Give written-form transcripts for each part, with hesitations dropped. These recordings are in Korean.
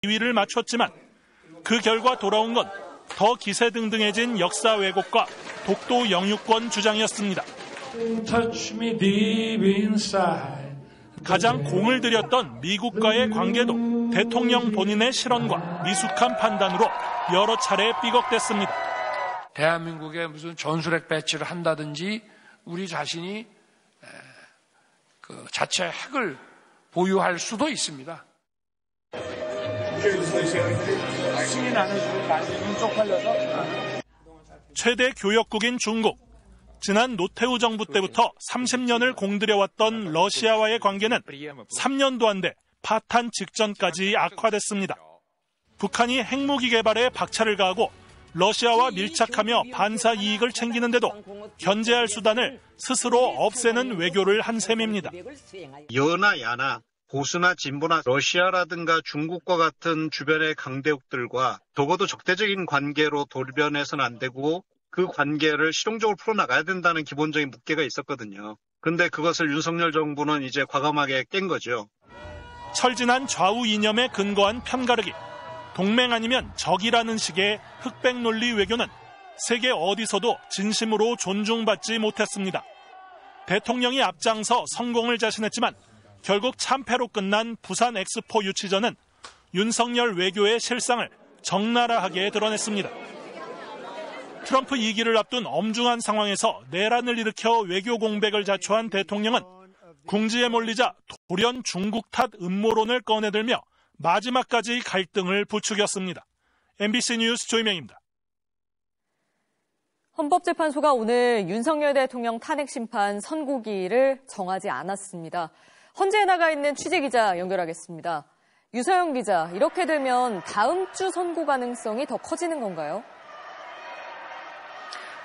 지위를 맞췄지만 그 결과 돌아온 건 더 기세등등해진 역사 왜곡과 독도 영유권 주장이었습니다. 가장 공을 들였던 미국과의 관계도 대통령 본인의 실언과 미숙한 판단으로 여러 차례 삐걱댔습니다. 대한민국에 무슨 전술핵 배치를 한다든지 우리 자신이 그 자체 핵을 보유할 수도 있습니다. 최대 교역국인 중국. 지난 노태우 정부 때부터 30년을 공들여왔던 러시아와의 관계는 3년도 안 돼 파탄 직전까지 악화됐습니다. 북한이 핵무기 개발에 박차를 가하고 러시아와 밀착하며 반사 이익을 챙기는데도 견제할 수단을 스스로 없애는 외교를 한 셈입니다. 여나 야나 보수나 진보나 러시아라든가 중국과 같은 주변의 강대국들과 적어도 적대적인 관계로 돌변해서는 안 되고 그 관계를 실용적으로 풀어나가야 된다는 기본적인 묵계가 있었거든요. 그런데 그것을 윤석열 정부는 이제 과감하게 깬 거죠. 철진한 좌우 이념에 근거한 편가르기, 동맹 아니면 적이라는 식의 흑백 논리 외교는 세계 어디서도 진심으로 존중받지 못했습니다. 대통령이 앞장서 성공을 자신했지만 결국 참패로 끝난 부산 엑스포 유치전은 윤석열 외교의 실상을 적나라하게 드러냈습니다. 트럼프 2기를 앞둔 엄중한 상황에서 내란을 일으켜 외교 공백을 자초한 대통령은 궁지에 몰리자 돌연 중국 탓 음모론을 꺼내들며 마지막까지 갈등을 부추겼습니다. MBC 뉴스 조이명입니다. 헌법재판소가 오늘 윤석열 대통령 탄핵심판 선고기일을 정하지 않았습니다. 헌재에 나가 있는 취재기자 연결하겠습니다. 유서영 기자, 이렇게 되면 다음 주 선고 가능성이 더 커지는 건가요?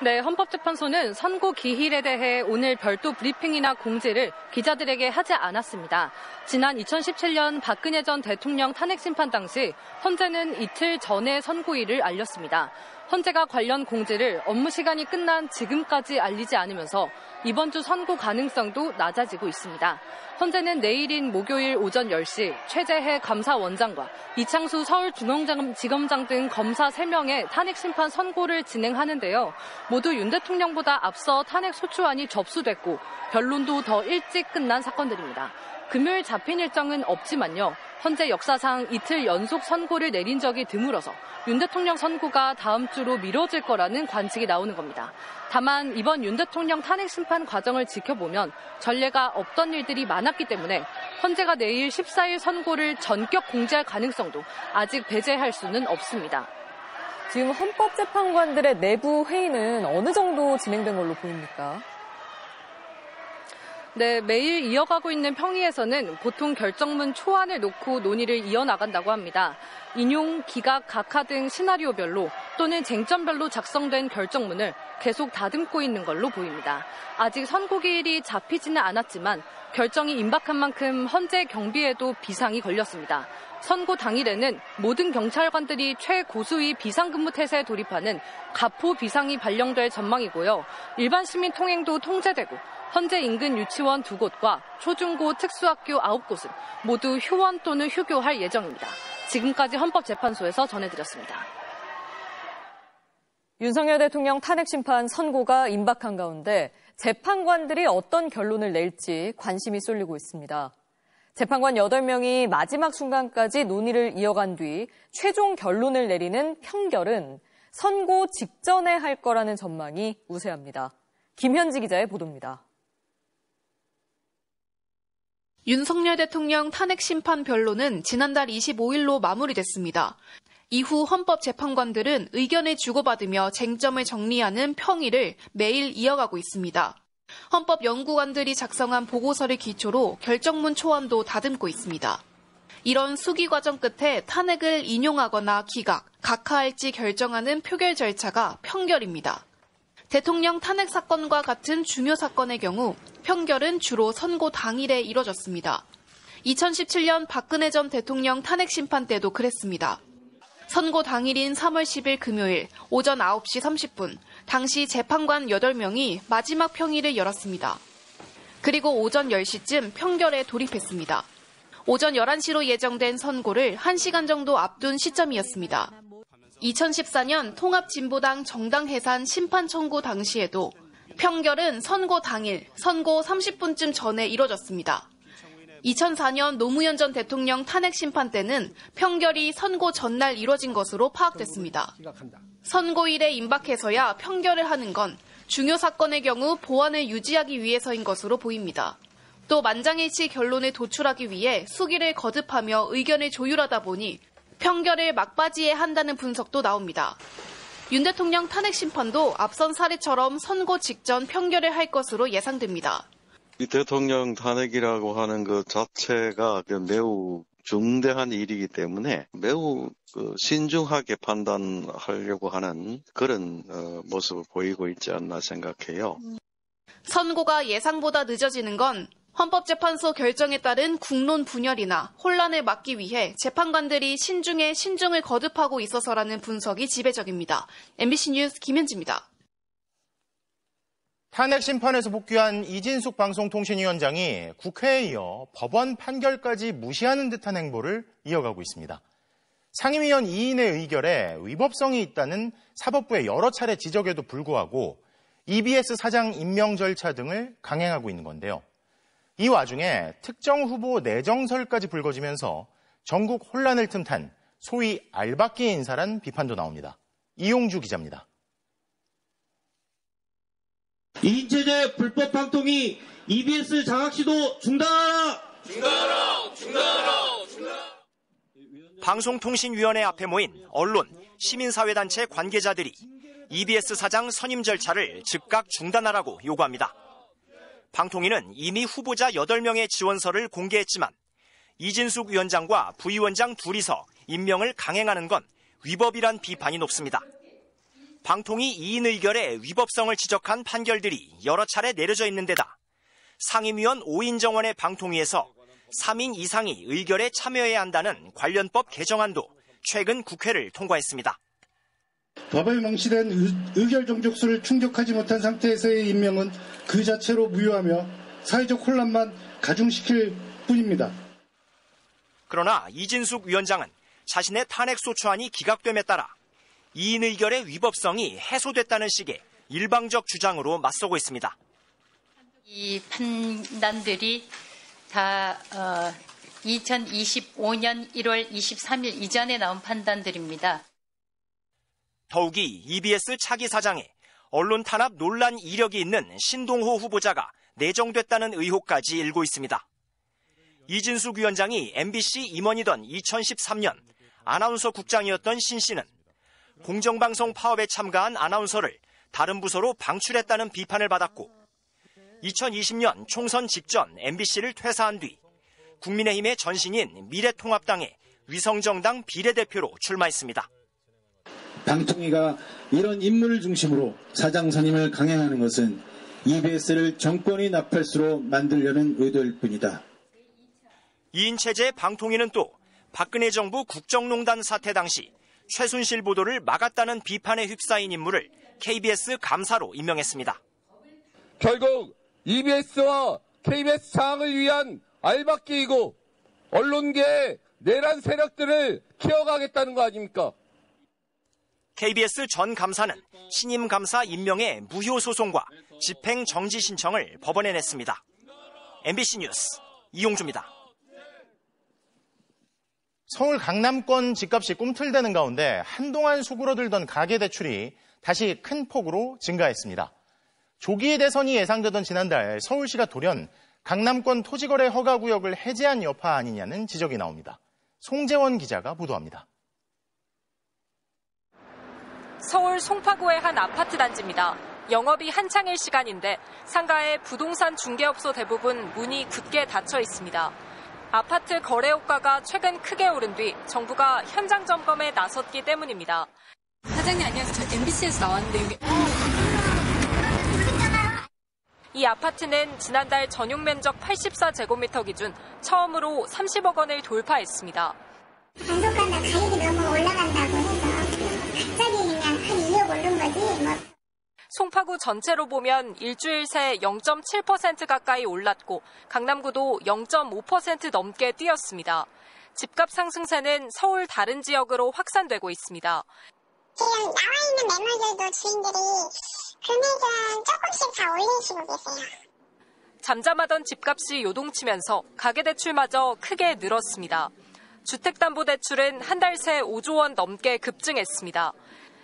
네, 헌법재판소는 선고 기일에 대해 오늘 별도 브리핑이나 공지를 기자들에게 하지 않았습니다. 지난 2017년 박근혜 전 대통령 탄핵심판 당시 헌재는 이틀 전에 선고일을 알렸습니다. 헌재가 관련 공지를 업무 시간이 끝난 지금까지 알리지 않으면서 이번 주 선고 가능성도 낮아지고 있습니다. 헌재는 내일인 목요일 오전 10시 최재해 감사원장과 이창수 서울중앙지검장 등 검사 3명의 탄핵심판 선고를 진행하는데요. 모두 윤 대통령보다 앞서 탄핵 소추안이 접수됐고 변론도 더 일찍 끝난 사건들입니다. 금요일 잡힌 일정은 없지만요. 헌재 역사상 이틀 연속 선고를 내린 적이 드물어서 윤 대통령 선고가 다음 주로 미뤄질 거라는 관측이 나오는 겁니다. 다만 이번 윤 대통령 탄핵 심판 과정을 지켜보면 전례가 없던 일들이 많았기 때문에 헌재가 내일 14일 선고를 전격 공지할 가능성도 아직 배제할 수는 없습니다. 지금 헌법재판관들의 내부 회의는 어느 정도 진행된 걸로 보입니까? 네, 매일 이어가고 있는 평의에서는 보통 결정문 초안을 놓고 논의를 이어나간다고 합니다. 인용, 기각, 각하 등 시나리오별로 또는 쟁점별로 작성된 결정문을 계속 다듬고 있는 걸로 보입니다. 아직 선고기일이 잡히지는 않았지만 결정이 임박한 만큼 헌재 경비에도 비상이 걸렸습니다. 선고 당일에는 모든 경찰관들이 최고수위 비상근무 태세에 돌입하는 가포 비상이 발령될 전망이고요. 일반 시민 통행도 통제되고 헌재 인근 유치원 2곳과 초중고 특수학교 9곳은 모두 휴원 또는 휴교할 예정입니다. 지금까지 헌법재판소에서 전해드렸습니다. 윤석열 대통령 탄핵심판 선고가 임박한 가운데 재판관들이 어떤 결론을 낼지 관심이 쏠리고 있습니다. 재판관 8명이 마지막 순간까지 논의를 이어간 뒤 최종 결론을 내리는 평결은 선고 직전에 할 거라는 전망이 우세합니다. 김현지 기자의 보도입니다. 윤석열 대통령 탄핵심판 변론은 지난달 25일로 마무리됐습니다. 이후 헌법재판관들은 의견을 주고받으며 쟁점을 정리하는 평의를 매일 이어가고 있습니다. 헌법연구관들이 작성한 보고서를 기초로 결정문 초안도 다듬고 있습니다. 이런 수기 과정 끝에 탄핵을 인용하거나 기각, 각하할지 결정하는 표결 절차가 평결입니다. 대통령 탄핵 사건과 같은 중요 사건의 경우 평결은 주로 선고 당일에 이뤄졌습니다. 2017년 박근혜 전 대통령 탄핵 심판 때도 그랬습니다. 선고 당일인 3월 10일 금요일 오전 9시 30분, 당시 재판관 8명이 마지막 평의를 열었습니다. 그리고 오전 10시쯤 평결에 돌입했습니다. 오전 11시로 예정된 선고를 1시간 정도 앞둔 시점이었습니다. 2014년 통합진보당 정당 해산 심판 청구 당시에도 평결은 선고 당일, 선고 30분쯤 전에 이뤄졌습니다. 2004년 노무현 전 대통령 탄핵 심판 때는 평결이 선고 전날 이뤄진 것으로 파악됐습니다. 선고일에 임박해서야 평결을 하는 건 중요 사건의 경우 보안을 유지하기 위해서인 것으로 보입니다. 또 만장일치 결론에 도출하기 위해 수기를 거듭하며 의견을 조율하다 보니 평결을 막바지에 한다는 분석도 나옵니다. 윤 대통령 탄핵 심판도 앞선 사례처럼 선고 직전 평결을 할 것으로 예상됩니다. 이 대통령 탄핵이라고 하는 것 자체가 매우 중대한 일이기 때문에 매우 신중하게 판단하려고 하는 그런 모습을 보이고 있지 않나 생각해요. 선고가 예상보다 늦어지는 건 헌법재판소 결정에 따른 국론 분열이나 혼란을 막기 위해 재판관들이 신중에 신중을 거듭하고 있어서라는 분석이 지배적입니다. MBC 뉴스 김현지입니다. 탄핵 심판에서 복귀한 이진숙 방송통신위원장이 국회에 이어 법원 판결까지 무시하는 듯한 행보를 이어가고 있습니다. 상임위원 2인의 의결에 위법성이 있다는 사법부의 여러 차례 지적에도 불구하고 EBS 사장 임명 절차 등을 강행하고 있는 건데요. 이 와중에 특정 후보 내정설까지 불거지면서 전국 혼란을 틈탄 소위 알박기 인사란 비판도 나옵니다. 이용주 기자입니다. 이인체제 불법 방통위 EBS 장학시도 중단하라! 중단하라! 중단하라! 중단하라! 방송통신위원회 앞에 모인 언론, 시민사회단체 관계자들이 EBS 사장 선임 절차를 즉각 중단하라고 요구합니다. 방통위는 이미 후보자 8명의 지원서를 공개했지만 이진숙 위원장과 부위원장 둘이서 임명을 강행하는 건 위법이란 비판이 높습니다. 방통위 2인 의결의 위법성을 지적한 판결들이 여러 차례 내려져 있는 데다 상임위원 5인 정원의 방통위에서 3인 이상이 의결에 참여해야 한다는 관련법 개정안도 최근 국회를 통과했습니다. 법에 명시된 의결 정족수를 충족하지 못한 상태에서의 임명은 그 자체로 무효하며 사회적 혼란만 가중시킬 뿐입니다. 그러나 이진숙 위원장은 자신의 탄핵소추안이 기각됨에 따라 2인 의결의 위법성이 해소됐다는 식의 일방적 주장으로 맞서고 있습니다. 이 판단들이 다 2025년 1월 23일 이전에 나온 판단들입니다. 더욱이 EBS 차기 사장에 언론 탄압 논란 이력이 있는 신동호 후보자가 내정됐다는 의혹까지 일고 있습니다. 이진숙 위원장이 MBC 임원이던 2013년 아나운서 국장이었던 신 씨는 공정방송 파업에 참가한 아나운서를 다른 부서로 방출했다는 비판을 받았고 2020년 총선 직전 MBC를 퇴사한 뒤 국민의힘의 전신인 미래통합당의 위성정당 비례대표로 출마했습니다. 방통위가 이런 인물을 중심으로 사장 선임을 강행하는 것은 EBS를 정권이 나팔수로 만들려는 의도일 뿐이다. 2인 체제 방통위는 또 박근혜 정부 국정농단 사태 당시 최순실 보도를 막았다는 비판에 휩싸인 인물을 KBS 감사로 임명했습니다. 결국 EBS와 KBS 장악을 위한 알박기이고 언론계의 내란 세력들을 키워가겠다는 거 아닙니까? KBS 전 감사는 신임 감사 임명의 무효 소송과 집행 정지 신청을 법원에 냈습니다. MBC 뉴스 이용주입니다. 서울 강남권 집값이 꿈틀대는 가운데 한동안 수그러들던 가계대출이 다시 큰 폭으로 증가했습니다. 조기 대선이 예상되던 지난달 서울시가 돌연 강남권 토지거래 허가구역을 해제한 여파 아니냐는 지적이 나옵니다. 송재원 기자가 보도합니다. 서울 송파구의 한 아파트 단지입니다. 영업이 한창일 시간인데 상가의 부동산 중개업소 대부분 문이 굳게 닫혀 있습니다. 아파트 거래호가가 최근 크게 오른 뒤 정부가 현장 점검에 나섰기 때문입니다. 사장님 안녕하세요. 저 MBC에서 나왔는데 여기 이 아파트는 지난달 전용 면적 84제곱미터 기준 처음으로 30억 원을 돌파했습니다. 단속한다 가격이 너무 올라간다고 해서 갑자기 그냥 한 2억 오른 거지 뭐. 송파 송파구 전체로 보면 일주일 새 0.7% 가까이 올랐고 강남구도 0.5% 넘게 뛰었습니다. 집값 상승세는 서울 다른 지역으로 확산되고 있습니다. 지금 나와 있는 매물들도 주인들이 금액은 조금씩 다 올리시고 계세요. 잠잠하던 집값이 요동치면서 가계대출마저 크게 늘었습니다. 주택담보대출은 한 달 새 5조 원 넘게 급증했습니다.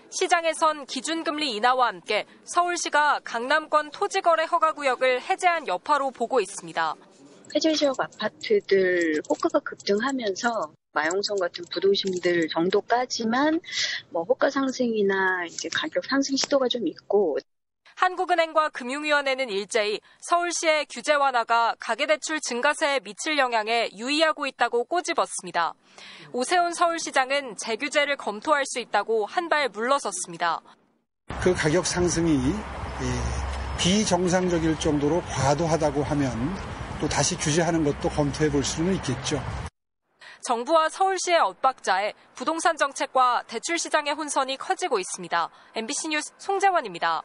시장에선 기준금리 인하와 함께 서울시가 강남권 토지거래 허가구역을 해제한 여파로 보고 있습니다. 해제 지역 아파트들 호가가 급등하면서 마용성 같은 부도심들 정도까지만 호가 상승이나 이제 가격 상승 시도가 좀 있고. 한국은행과 금융위원회는 일제히 서울시의 규제 완화가 가계대출 증가세에 미칠 영향에 유의하고 있다고 꼬집었습니다. 오세훈 서울시장은 재규제를 검토할 수 있다고 한 발 물러섰습니다. 그 가격 상승이 비정상적일 정도로 과도하다고 하면 또 다시 규제하는 것도 검토해 볼 수는 있겠죠. 정부와 서울시의 엇박자에 부동산 정책과 대출 시장의 혼선이 커지고 있습니다. MBC 뉴스 송재원입니다.